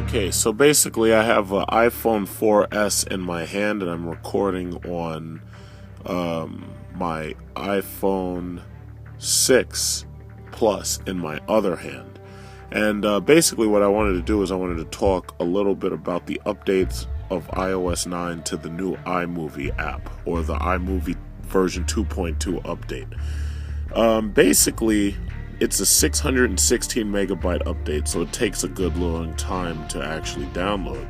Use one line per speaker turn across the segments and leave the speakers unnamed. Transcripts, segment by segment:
Okay, so basically I have an iPhone 4S in my hand and I'm recording on my iPhone 6 Plus in my other hand. And basically what I wanted to do is I wanted to talk a little bit about the updates of iOS9 to the new iMOVIE app, or the iMOVIE version 2.2 update. Basically, it's a 616 megabyte update, so it takes a good long time to actually download.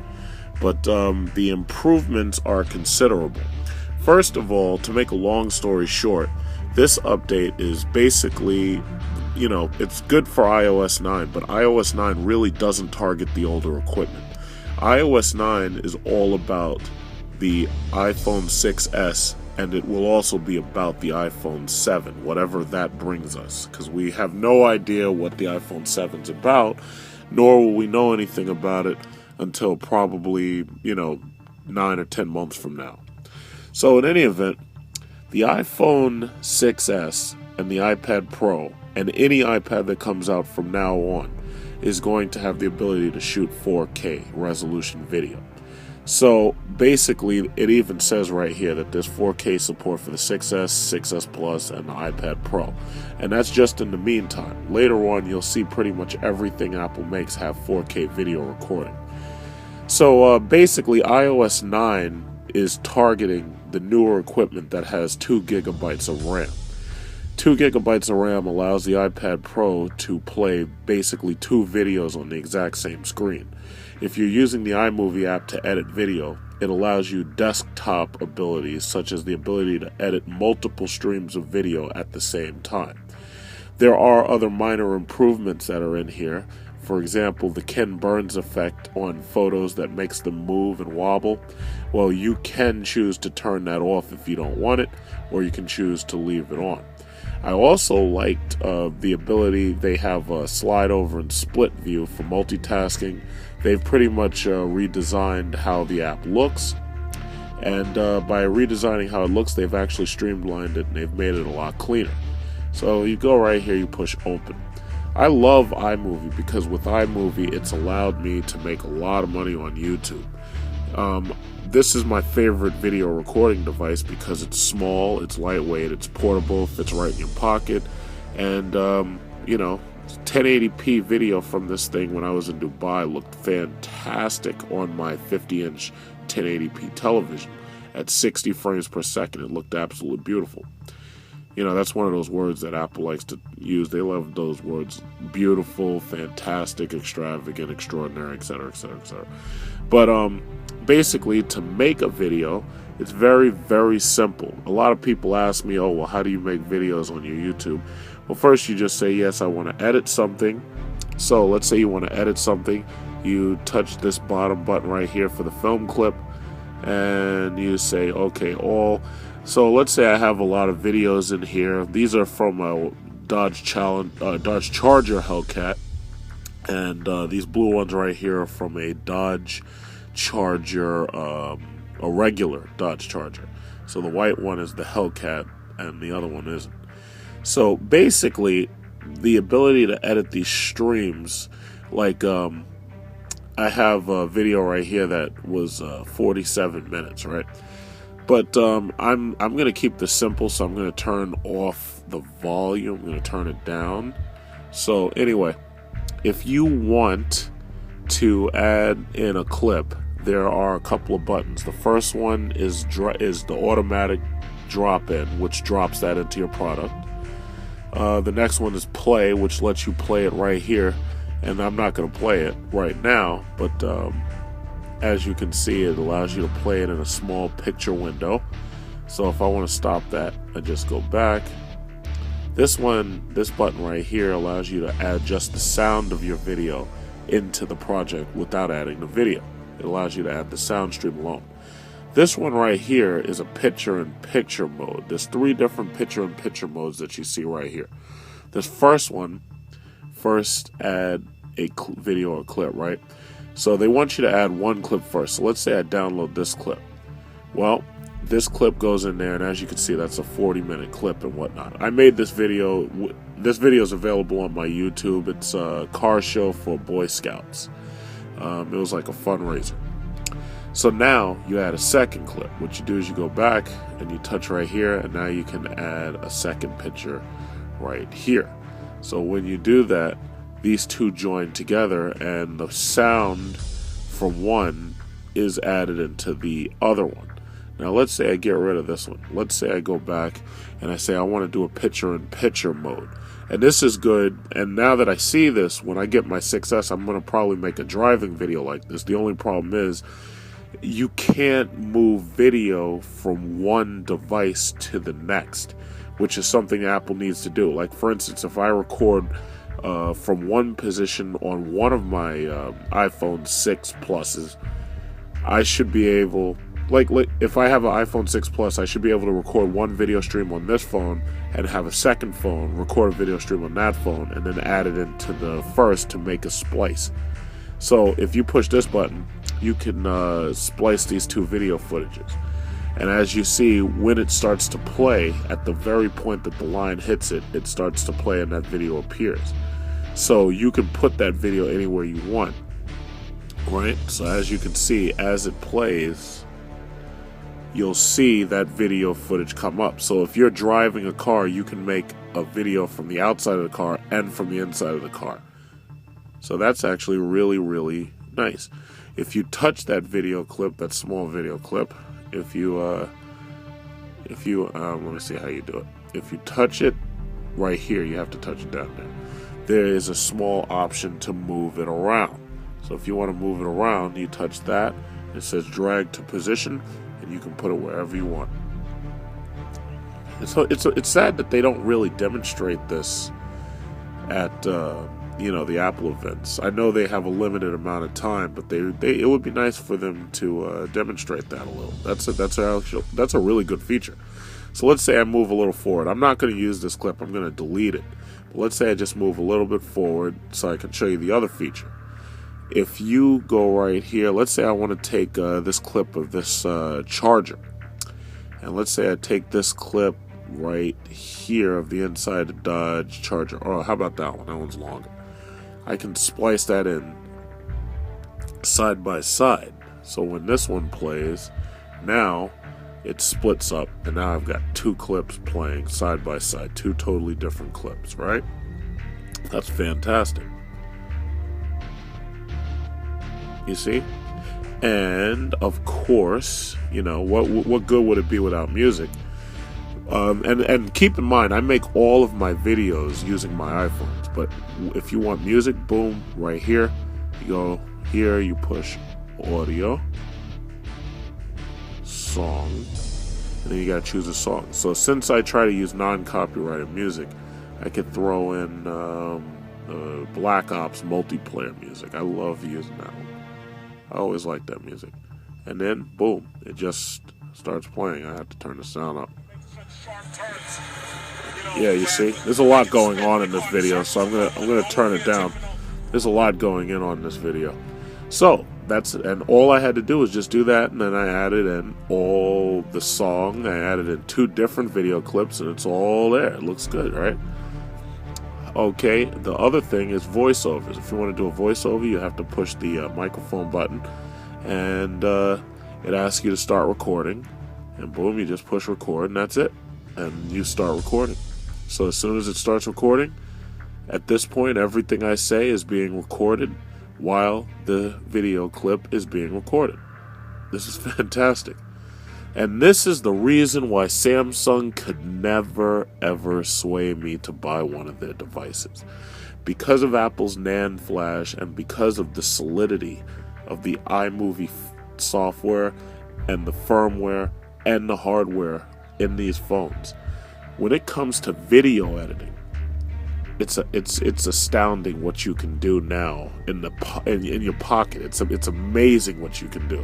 But the improvements are considerable. First of all, to make a long story short, this update is basically, it's good for iOS 9, but iOS 9 really doesn't target the older equipment. iOS 9 is all about the iPhone 6s, and it will also be about the iPhone 7, whatever that brings us, because we have no idea what the iPhone 7's about, nor will we know anything about it until probably, 9 or 10 months from now. So in any event, the iPhone 6s and the iPad Pro and any iPad that comes out from now on is going to have the ability to shoot 4K resolution video. So basically, it even says right here that there's 4K support for the 6S, 6S Plus, and the iPad Pro. And that's just in the meantime. Later on, you'll see pretty much everything Apple makes have 4K video recording. So basically, iOS 9 is targeting the newer equipment that has 2 gigabytes of RAM. 2 gigabytes of RAM allows the iPad Pro to play basically 2 videos on the exact same screen. If you're using the iMOVIE app to edit video, it allows you desktop abilities such as the ability to edit multiple streams of video at the same time. There are other minor improvements that are in here. For example, the Ken Burns effect on photos that makes them move and wobble. Well, you can choose to turn that off if you don't want it, or you can choose to leave it on. I also liked the ability they have a slide over and split view for multitasking. They've pretty much redesigned how the app looks, and by redesigning how it looks, they've actually streamlined it and they've made it a lot cleaner. So you go right here, you push open. I love iMOVIE because with iMOVIE, it's allowed me to make a lot of money on YouTube. This is my favorite video recording device because it's small, it's lightweight, it's portable, fits right in your pocket, and 1080p video from this thing when I was in Dubai looked fantastic on my 50-inch 1080p television at 60 frames per second. It looked absolutely beautiful. That's one of those words that Apple likes to use. They love those words: beautiful, fantastic, extravagant, extraordinary, etc., etc., etc. But basically, to make a video, it's very, very simple. A lot of people ask me, oh, well, how do you make videos on your YouTube? Well, first you just say, yes, I want to edit something. So let's say you want to edit something. You touch this bottom button right here for the film clip, and you say, okay, all. So let's say I have a lot of videos in here. These are from a Dodge Charger Hellcat, and these blue ones right here are from a Dodge Charger, a regular Dodge Charger. So the white one is the Hellcat, and the other one isn't. So basically, the ability to edit these streams, like I have a video right here that was 47 minutes, right? But I'm going to keep this simple, so I'm going to turn off the volume. I'm going to turn it down. So anyway, if you want to add in a clip, there are a couple of buttons. The first one is the automatic drop-in, which drops that into your product. The next one is play, which lets you play it right here. And I'm not going to play it right now, but as you can see, it allows you to play it in a small picture window. So if I want to stop that, I just go back. This button right here allows you to add just the sound of your video into the project without adding the video. It allows you to add the sound stream alone. This one right here is a picture-in-picture mode. There's 3 different picture-in-picture modes that you see right here. This first one, add a video or clip, right? So they want you to add one clip first. So let's say I download this clip. Well, this clip goes in there, and as you can see, that's a 40-minute clip and whatnot. I made this video. This video is available on my YouTube. It's a car show for Boy Scouts. It was like a fundraiser. So now you add a second clip. What you do is you go back and you touch right here, and now you can add a second picture right here. So when you do that, these two join together, and the sound from one is added into the other one. Now let's say I get rid of this one. Let's say I go back and I say I want to do a picture-in-picture mode. And this is good, and now that I see this, when I get my 6S, I'm going to probably make a driving video like this. The only problem is you can't move video from one device to the next, which is something Apple needs to do. Like, for instance, if I record from one position on one of my iPhone 6 Pluses, I should be able, like if I have an iPhone 6 Plus, I should be able to record one video stream on this phone and have a second phone record a video stream on that phone and then add it into the first to make a splice. So if you push this button, you can splice these two video footages. And as you see, when it starts to play, at the very point that the line hits it, it starts to play and that video appears. So you can put that video anywhere you want, right? So as you can see, as it plays, you'll see that video footage come up. So if you're driving a car, you can make a video from the outside of the car and from the inside of the car. So that's actually really, really nice. If you touch that video clip, that small video clip, if you let me see how you do it. If you touch it right here, you have to touch it down there. There is a small option to move it around. So if you want to move it around, you touch that. It says drag to position, and you can put it wherever you want. And so it's sad that they don't really demonstrate this at the Apple events. I know they have a limited amount of time, but it would be nice for them to demonstrate that a little. That's a really good feature. So let's say I move a little forward. I'm not going to use this clip. I'm going to delete it. But let's say I just move a little bit forward so I can show you the other feature. If you go right here, let's say I want to take this clip of this charger. And let's say I take this clip right here of the inside of Dodge Charger. Oh, how about that one? That one's longer. I can splice that in side by side. So when this one plays, now it splits up, and now I've got two clips playing side by side, two totally different clips, right? That's fantastic. You see? And of course, what good would it be without music? And keep in mind, I make all of my videos using my iPhones, but if you want music, boom, right here, you go here, you push audio, song, and then you gotta choose a song. So since I try to use non-copyrighted music, I could throw in Black Ops multiplayer music. I love using that one. I always like that music. And then, boom, it just starts playing. I have to turn the sound up. Yeah, you see, there's a lot going on in this video, so I'm gonna turn it down. There's a lot going in on this video. So that's it, and all I had to do was just do that, and then I added in all the song. I added in two different video clips, and it's all there. It looks good, right? Okay, the other thing is voiceovers. If you want to do a voiceover, you have to push the microphone button, and it asks you to start recording, and boom, you just push record, and that's it, and you start recording. So as soon as it starts recording, at this point, everything I say is being recorded while the video clip is being recorded. This is fantastic. And this is the reason why Samsung could never, ever sway me to buy one of their devices. Because of Apple's NAND flash and because of the solidity of the iMOVIE software and the firmware and the hardware in these phones. When it comes to video editing, it's astounding what you can do now in your pocket. It's amazing what you can do.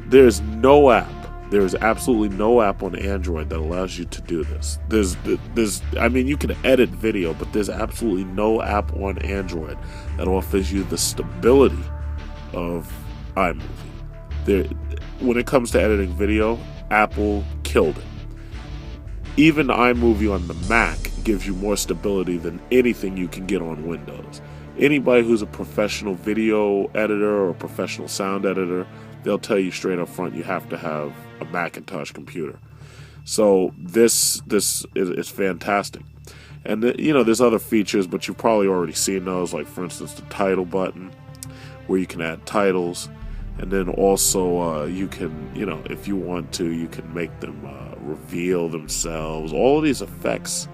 There's no app. There is absolutely no app on Android that allows you to do this. You can edit video, but there's absolutely no app on Android that offers you the stability of iMOVIE. When it comes to editing video, Apple killed it. Even iMOVIE on the Mac gives you more stability than anything you can get on Windows. Anybody who's a professional video editor or professional sound editor, they'll tell you straight up front you have to have a Macintosh computer. So this is fantastic. And there's other features, but you've probably already seen those, like for instance the title button, where you can add titles, and then also you can, if you want to, you can make them reveal themselves. All of these effects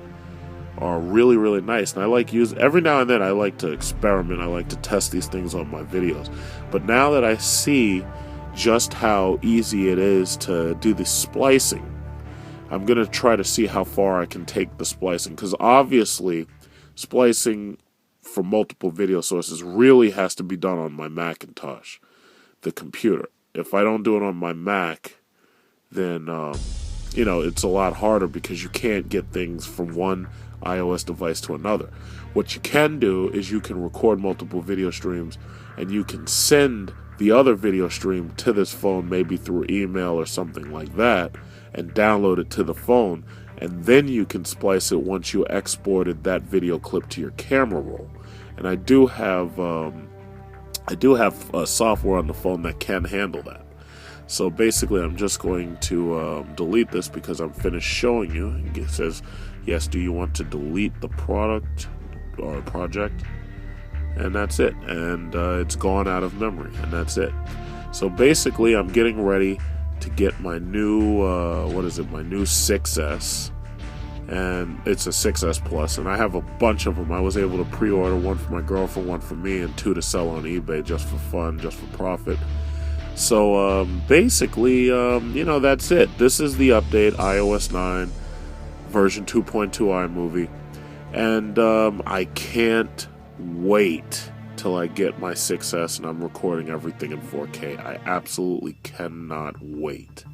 are really, really nice, and I like every now and then I like to experiment. I like to test these things on my videos. But now that I see just how easy it is to do the splicing, I'm going to try to see how far I can take the splicing, because obviously splicing from multiple video sources really has to be done on my Macintosh, the computer. If I don't do it on my Mac, then it's a lot harder, because you can't get things from one iOS device to another. What you can do is you can record multiple video streams, and you can send the other video stream to this phone, maybe through email or something like that, and download it to the phone, and then you can splice it once you exported that video clip to your camera roll. And I do have software on the phone that can handle that. So basically, I'm just going to delete this because I'm finished showing you. And it says, yes, do you want to delete the product or project? And that's it. And it's gone out of memory, and that's it. So basically, I'm getting ready to get my new, my new 6S. And it's a 6S Plus, and I have a bunch of them. I was able to pre-order one for my girlfriend, one for me, and 2 to sell on eBay just for fun, just for profit. So basically, that's it. This is the update, iOS 9, version 2.2 iMOVIE. And I can't wait till I get my 6S and I'm recording everything in 4K. I absolutely cannot wait.